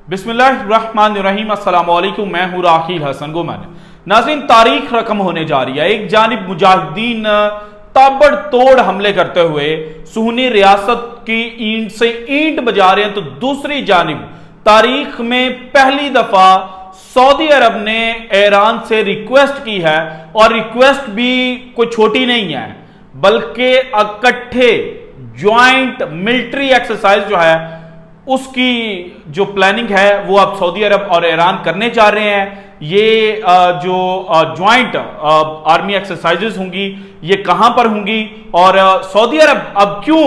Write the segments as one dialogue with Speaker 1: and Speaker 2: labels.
Speaker 1: बिस्मिल्लाहिर्रहमानिर्रहीम, अस्सलाम वालेकुम। मैं हूं राखिल हसन गुमन। नाज़रीन, तारीख रकम होने जा रही है। एक जानिब मुजाहिदीन ताबड़तोड़ हमले करते हुए सुन्नी रियासत की ईंट से ईंट बजा रहे हैं, तो दूसरी जानिब तारीख में पहली दफा सऊदी अरब ने ईरान से रिक्वेस्ट की है, और रिक्वेस्ट भी कोई छोटी नहीं है, बल्कि इकट्ठे ज्वाइंट मिलिट्री एक्सरसाइज जो है उसकी जो प्लानिंग है वो अब सऊदी अरब और ईरान करने जा रहे हैं। ये जो ज्वाइंट आर्मी एक्सरसाइजेस होंगी, ये कहां पर होंगी, और सऊदी अरब अब क्यों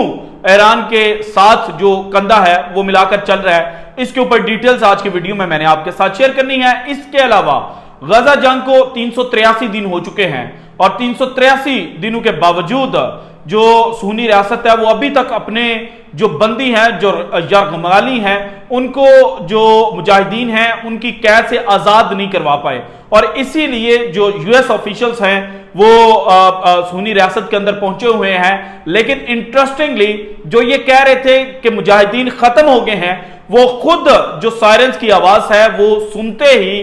Speaker 1: ईरान के साथ जो कंधा है वो मिलाकर चल रहा है, इसके ऊपर डिटेल्स आज की वीडियो में मैंने आपके साथ शेयर करनी है। इसके अलावा गजा जंग को 383 दिन हो चुके हैं, और 383 दिनों के बावजूद जो सुन्नी रियासत है वो अभी तक अपने जो बंदी हैं, जो यरगमाली हैं, उनको जो मुजाहिदीन हैं उनकी कैद से आजाद नहीं करवा पाए। और इसीलिए जो यूएस ऑफिशियल्स हैं वो सुन्नी रियासत के अंदर पहुंचे हुए हैं। लेकिन इंटरेस्टिंगली जो ये कह रहे थे कि मुजाहिदीन खत्म हो गए हैं, वो खुद जो सायरन्स की आवाज है वो सुनते ही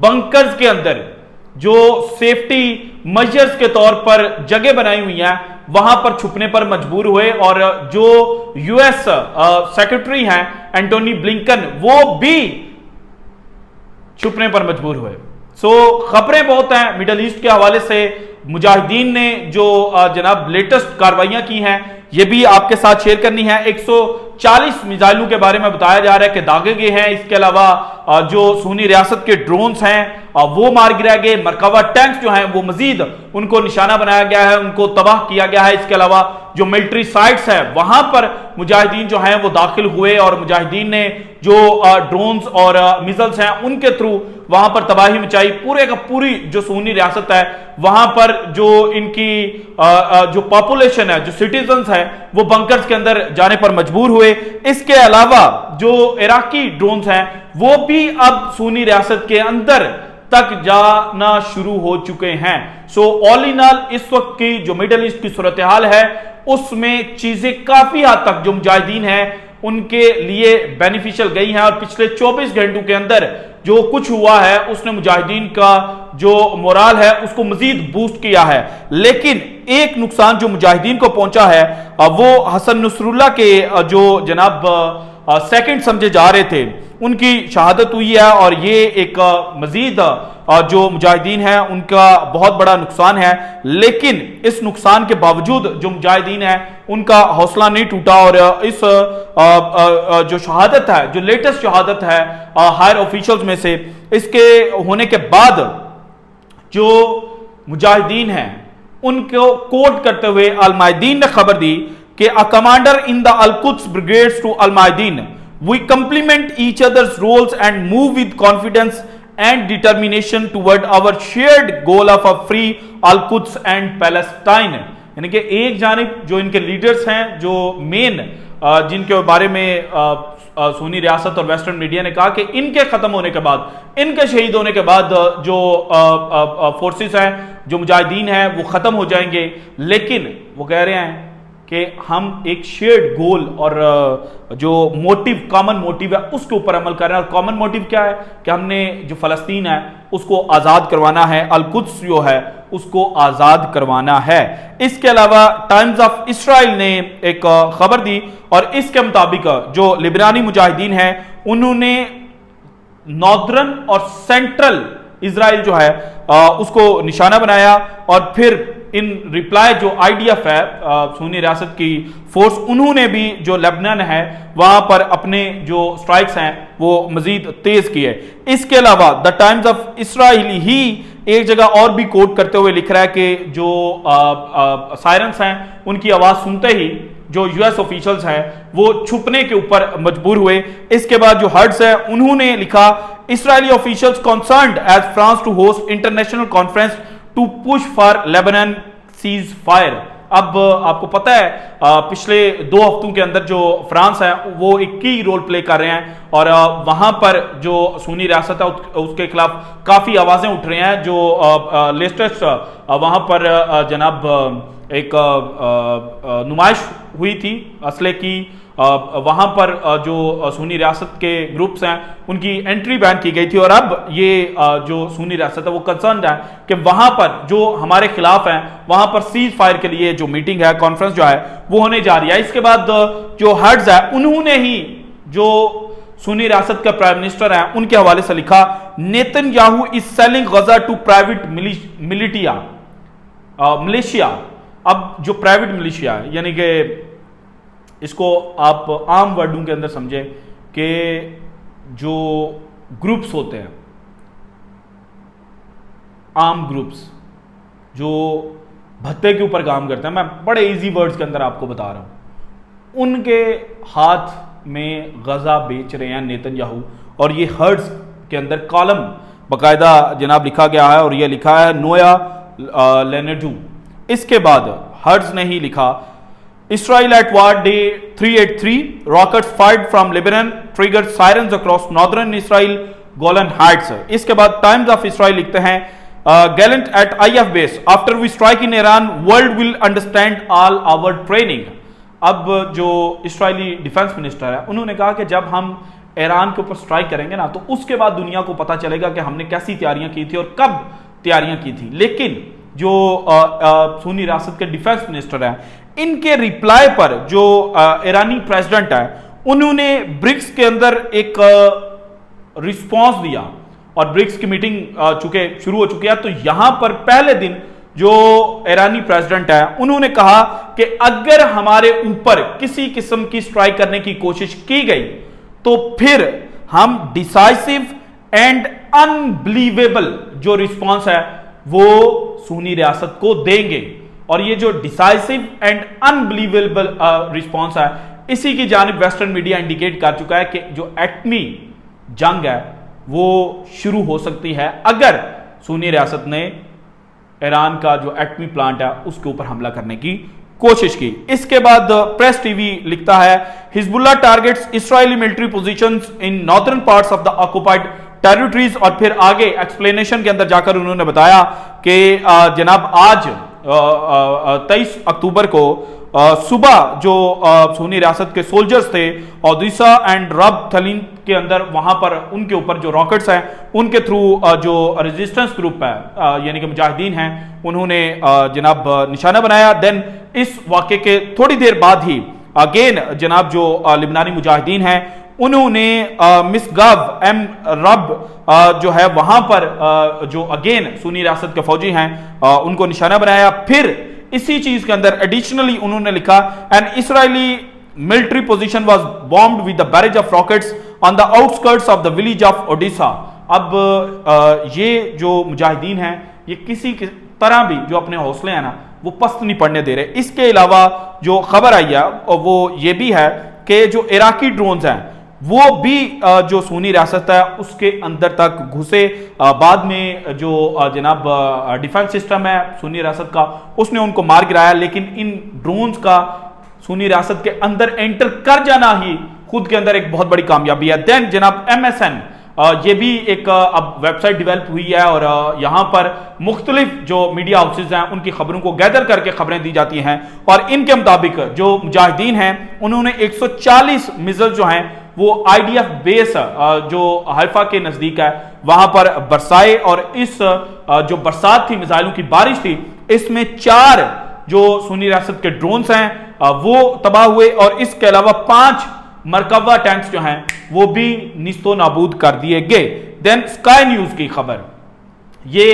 Speaker 1: बंकर्स के अंदर जो सेफ्टी मेजर्स के तौर पर जगह बनाई हुई है वहां पर छुपने पर मजबूर हुए, और जो यूएस सेक्रेटरी हैं एंटोनी ब्लिंकन, वो भी छुपने पर मजबूर हुए। खबरें बहुत हैं मिडल ईस्ट के हवाले से। मुजाहिदीन ने जो जनाब लेटेस्ट कार्रवाइयां की हैं ये भी आपके साथ शेयर करनी है। 140 मिसाइलों के बारे में बताया जा रहा है कि दागे गए हैं। इसके अलावा जो सुन्नी रियासत के ड्रोन्स हैं वो मार गिराए गए। मरकबा टैंक्स जो हैं वो मजीद उनको निशाना बनाया गया है, उनको तबाह किया गया है। इसके अलावा जो मिलिट्री साइट्स है वहां पर मुजाहिदीन जो हैं वो दाखिल हुए, और मुजाहिदीन ने जो ड्रोन्स और मिसाइल्स हैं उनके थ्रू वहां पर तबाही मचाई। पूरे का पूरी जो सुन्नी रियासत है वहां पर जो इनकी जो पॉपुलेशन है, जो सिटीजन्स है, वो बंकर्स के अंदर जाने पर मजबूर हुए। इसके अलावा जो इराकी ड्रोन्स हैं वो भी अब सुन्नी रियासत के अंदर तक जाना शुरू हो चुके हैं। ऑल इन ऑल इस वक्त की जो मिडल ईस्ट की सूरत हाल है उसमें चीजें काफी हद तक जो मुजाहिदीन हैं उनके लिए बेनिफिशियल गई हैं, और पिछले 24 घंटों के अंदर जो कुछ हुआ है उसने मुजाहिदीन का जो मोराल है उसको मजीद बूस्ट किया है। लेकिन एक नुकसान जो मुजाहिदीन को पहुंचा है वो हसन नसरुल्लाह के जो जनाब सेकंड समझे जा रहे थे उनकी शहादत हुई है, और ये एक मजीद जो मुजाहिदीन है उनका बहुत बड़ा नुकसान है। लेकिन इस नुकसान के बावजूद जो मुजाहिदीन है उनका हौसला नहीं टूटा, और इस जो शहादत है, जो लेटेस्ट शहादत है हायर ऑफिशियल्स में से, इसके होने के बाद जो मुजाहिदीन हैं उनको कोट करते हुए अल-मायदीन ने खबर दी कि a commander in the al Quds brigades to al Mayadeen, we complement each other's roles and move with confidence and determination toward our shared goal of a free Al-Quds and Palestine। यानी कि एक जानिब जो इनके लीडर्स हैं, जो मेन जिनके बारे में सुन्नी रियासत और वेस्टर्न मीडिया ने कहा कि इनके खत्म होने के बाद, इनके शहीद होने के बाद जो फोर्सेस हैं, जो मुजाहिदीन हैं, वो खत्म हो जाएंगे। लेकिन वो कह रहे हैं कि हम एक शेयर्ड गोल और जो मोटिव, कॉमन मोटिव है उसके ऊपर अमल कर रहे हैं। और कॉमन मोटिव क्या है कि हमने जो फलस्तीन है उसको आज़ाद करवाना है, अल-कुद्स जो है उसको आज़ाद करवाना है। इसके अलावा टाइम्स ऑफ इसराइल ने एक खबर दी, और इसके मुताबिक जो लिबनानी मुजाहिदीन हैं उन्होंने नॉर्दर्न और सेंट्रल इजराइल जो है उसको निशाना बनाया, और फिर इन रिप्लाई जो आईडीएफ है सुन्नी रियासत की फोर्स, उन्होंने भी जो लेबनान है वहां पर अपने जो स्ट्राइक्स हैं वो मजीद तेज किए। इसके अलावा द टाइम्स ऑफ इसराइली ही एक जगह और भी कोट करते हुए लिख रहा है कि जो सायरन्स हैं उनकी आवाज सुनते ही जो यूएस ऑफिशियल्स हैं वो छुपने के ऊपर मजबूर हुए। इसके बाद जो हर्ट्स है उन्होंने लिखा, Israeli officials concerned as France to host international conference to push for Lebanon ceasefire. अब आपको पता है पिछले 2 हफ्तों के अंदर जो फ्रांस है वो एक की रोल प्ले कर रहे हैं, और वहां पर जो सुन्नी रियासत है उसके खिलाफ काफी आवाजें उठ रही हैं। जो लेटेस्ट वहां पर जनाब एक नुमाइश हुई थी असले की, वहां पर जो सुन्नी रियासत के ग्रुप्स हैं उनकी एंट्री बैन की गई थी। और अब ये जो सुन्नी रियासत है वो कंसर्न है कि वहां पर जो हमारे खिलाफ हैं वहां पर सीज फायर के लिए जो मीटिंग है, कॉन्फ्रेंस जो है वो होने जा रही है। इसके बाद जो हर्ट्ज है उन्होंने ही जो सुन्नी रियासत का प्राइम मिनिस्टर है उनके हवाले से लिखा, Netanyahu is selling Gaza to private militia. अब जो प्राइवेट मिलिशिया है यानी कि इसको आप आम वर्डों के अंदर समझे कि जो ग्रुप्स होते हैं, आर्म ग्रुप्स जो भत्ते के ऊपर काम करते हैं, मैं बड़े इजी वर्ड्स के अंदर आपको बता रहा हूं, उनके हाथ में गजा बेच रहे हैं नेतन्याहू। और ये हर्ट्ज के अंदर कॉलम बाकायदा जनाब लिखा गया है और ये लिखा है नोया लेनेडू। इसके बाद हर्ट्ज ने ही लिखा, Israel at war day 383, rockets fired from Lebanon triggered sirens across northern Israel, Golan Heights। इसके बाद टाइम्स ऑफ इसराइल लिखते हैं, gallant at IF base after we strike in Iran world will understand all our training। अब जो इस्राएली defence minister है उन्होंने कहा कि जब हम ईरान के ऊपर स्ट्राइक करेंगे ना तो उसके बाद दुनिया को पता चलेगा कि हमने कैसी तैयारियां की थी और कब तैयारियां की थी। लेकिन जो सुन्नी रियासत के डिफेंस मिनिस्टर है इनके रिप्लाई पर जो ईरानी प्रेसिडेंट है उन्होंने ब्रिक्स के अंदर एक रिस्पांस दिया और ब्रिक्स की मीटिंग चूंकि शुरू हो चुकी है तो यहां पर पहले दिन जो ईरानी प्रेसिडेंट है उन्होंने कहा कि अगर हमारे ऊपर किसी किस्म की स्ट्राइक करने की कोशिश की गई तो फिर हम डिसाइसिव एंड अनबिलीवेबल जो रिस्पांस है वो सुन्नी रियासत को देंगे। और ये जो डिसाइसिव एंड अनबिलीवेबल रिस्पांस है इसी की जानिब वेस्टर्न मीडिया इंडिकेट कर चुका है कि जो एटमी जंग है वो शुरू हो सकती है अगर सुन्नी रियासत ने ईरान का जो एटमी प्लांट है उसके ऊपर हमला करने की कोशिश की। इसके बाद प्रेस टीवी लिखता है, Hezbollah targets Israeli military positions in northern parts of the occupied territories. और फिर आगे एक्सप्लेनेशन के अंदर जाकर उन्होंने बताया कि जनाब आज 23 अक्टूबर को सुबह जो सुन्नी रियासत के सोल्जर्स थे ओडिशा एंड रब थलीन के अंदर वहां पर उनके ऊपर जो रॉकेट्स हैं उनके थ्रू जो रेजिस्टेंस ग्रुप है यानी कि मुजाहिदीन हैं उन्होंने जनाब निशाना बनाया। देन इस वाक़े के थोड़ी देर बाद ही अगेन जनाब जो लिबनानी मुजाहिदीन हैं उन्होंने मिसगाव एम रब जो है वहां पर जो अगेन सुन्नी रियासत के फौजी हैं उनको निशाना बनाया। फिर इसी चीज के अंदर एडिशनली उन्होंने लिखा, N Israeli military position was bombed with the barrage of rockets on the outskirts of the village of Odisha. अब ये जो मुजाहिदीन हैं ये किसी की तरह भी जो अपने हौसले हैं ना वो पस्त नहीं पड़ने दे रहे। इसके अलावा जो खबर आई है वो ये भी है कि जो इराकी ड्रोन्स हैं वो भी जो सुन्नी रियासत है उसके अंदर तक घुसे। बाद में जो जनाब डिफेंस सिस्टम है सुन्नी रियासत का उसने उनको मार गिराया, लेकिन इन ड्रोन्स का सुन्नी रियासत के अंदर एंटर कर जाना ही खुद के अंदर एक बहुत बड़ी कामयाबी है। देन जनाब MSN ये भी एक अब वेबसाइट डेवलप हुई है और यहां पर मुख्तलिफ जो मीडिया हाउसेज हैं उनकी खबरों को गैदर करके खबरें दी जाती हैं और इनके मुताबिक जो मुजाहिदीन हैं उन्होंने 140 मिसाइल जो हैं वो IDF बेस जो हाइफा के नजदीक है वहां पर बरसाए और इस जो बरसात थी मिसाइलों की बारिश थी इसमें 4 जो सुन्नी रियासत के ड्रोन्स हैं वो तबाह हुए और इसके अलावा 5 मरकबा टैंक्स जो हैं वो भी निस्तो नाबूद कर दिए गए। देन स्काई न्यूज की खबर, ये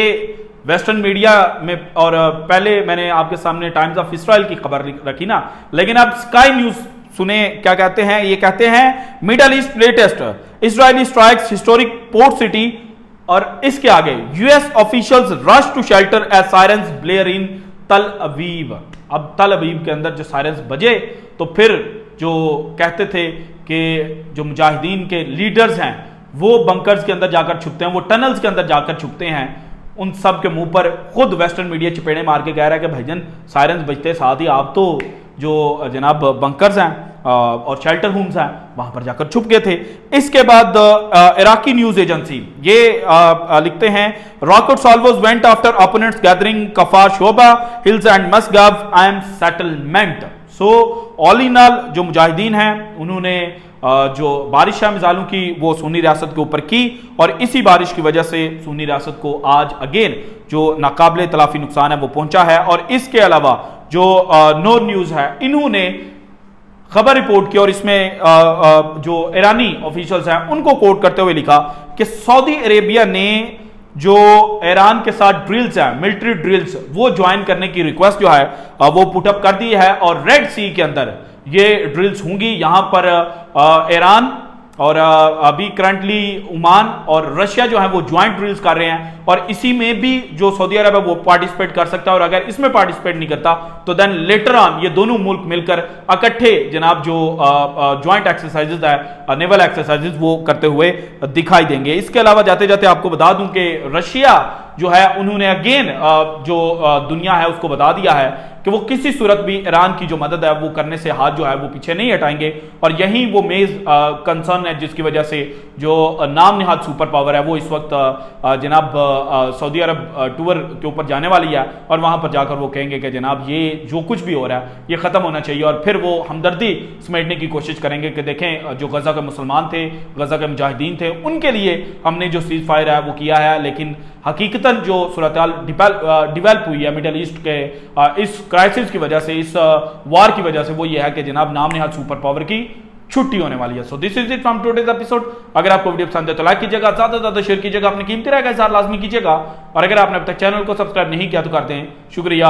Speaker 1: वेस्टर्न मीडिया में और पहले मैंने आपके सामने टाइम्स ऑफ इसराइल की खबर रखी ना, लेकिन अब स्काई न्यूज सुने क्या कहते हैं। ये कहते हैं Middle East latest Israeli strikes historic port city और इसके आगे US officials rush to shelter as sirens blare in Tel Aviv. अब तल अवीव के अंदर जो सायरन्स बजे तो फिर जो कहते थे कि जो मुजाहिदीन के लीडर्स हैं वो बंकर्स के अंदर जाकर छुपते हैं, वो टनल्स के अंदर जाकर छुपते हैं, उन सब के मुंह पर खुद वेस्टर्न मीडिया चपेड़े मार के कह रहा है कि भाईजान सायरन्स बजते साथ ही आप तो जो जनाब बंकर्स हैं और शेल्टर होम्स हैं वहां पर जाकर छुप गए थे। इसके बाद इराकी न्यूज एजेंसी ये लिखते हैं rocket solvers went after opponents gathering Kafr Shuba hills and Misgav Am settlement. So all in all जो मुजाहिदीन हैं उन्होंने जो बारिश है मिसाइलों की वो सुन्नी रियासत के ऊपर की, और इसी बारिश की वजह से सुन्नी रियासत को आज अगेन जो नाकाबिले तलाफी नुकसान है वो पहुंचा है। और इसके अलावा जो नूर न्यूज है इन्होंने खबर रिपोर्ट की और इसमें जो ईरानी ऑफिशियल्स हैं उनको कोट करते हुए लिखा कि सऊदी अरेबिया ने जो ईरान के साथ ड्रिल्स हैं, मिलिट्री ड्रिल्स, वो ज्वाइन करने की रिक्वेस्ट जो है वो पुटअप कर दी है, और रेड सी के अंदर ये ड्रिल्स होंगी। यहां पर ईरान और अभी करंटली ओमान और रशिया जो है वो ज्वाइंट ड्रिल्स कर रहे हैं, और इसी में भी जो सऊदी अरब है वो पार्टिसिपेट कर सकता है, और अगर इसमें पार्टिसिपेट नहीं करता तो देन लेटर ऑन ये दोनों मुल्क मिलकर इकट्ठे जनाब जो ज्वाइंट एक्सरसाइजेज है, नेवल एक्सरसाइजेज, वो करते हुए दिखाई देंगे। इसके अलावा जाते जाते आपको बता दूं कि रशिया जो है उन्होंने अगेन जो दुनिया है उसको बता दिया है कि वो किसी सूरत भी ईरान की जो मदद है वो करने से हाथ जो है वो पीछे नहीं हटाएंगे, और यही वो मेज कंसर्न है जिसकी वजह से जो नाम निहाद सुपर पावर है वो इस वक्त जनाब सऊदी अरब टूर के ऊपर जाने वाली है, और वहां पर जाकर वो कहेंगे कि जनाब ये जो कुछ भी हो रहा है ये खत्म होना चाहिए, और फिर वो हमदर्दी समेटने की कोशिश करेंगे कि देखें जो गजा के मुसलमान थे, गजा के मुजाहिदीन थे, उनके लिए हमने जो सीज फायर है वो किया है, लेकिन हकीकतन जो सूरत-ए-हाल डिवेल्प हुई है मिडल ईस्ट के इस क्राइसिस की वजह से, इस वार की वजह से, वो ये है कि जनाब नाम निहाद सुपर पावर की छुट्टी होने वाली है। So this is it from today's episode. अगर आपको वीडियो पसंद है तो लाइक कीजिएगा, ज्यादा से ज्यादा शेयर कीजिएगा, अपनी कीमती राय का इज़हार लाजमी कीजिएगा, और अगर आपने अब तक चैनल को सब्सक्राइब नहीं किया तो कर दें। शुक्रिया।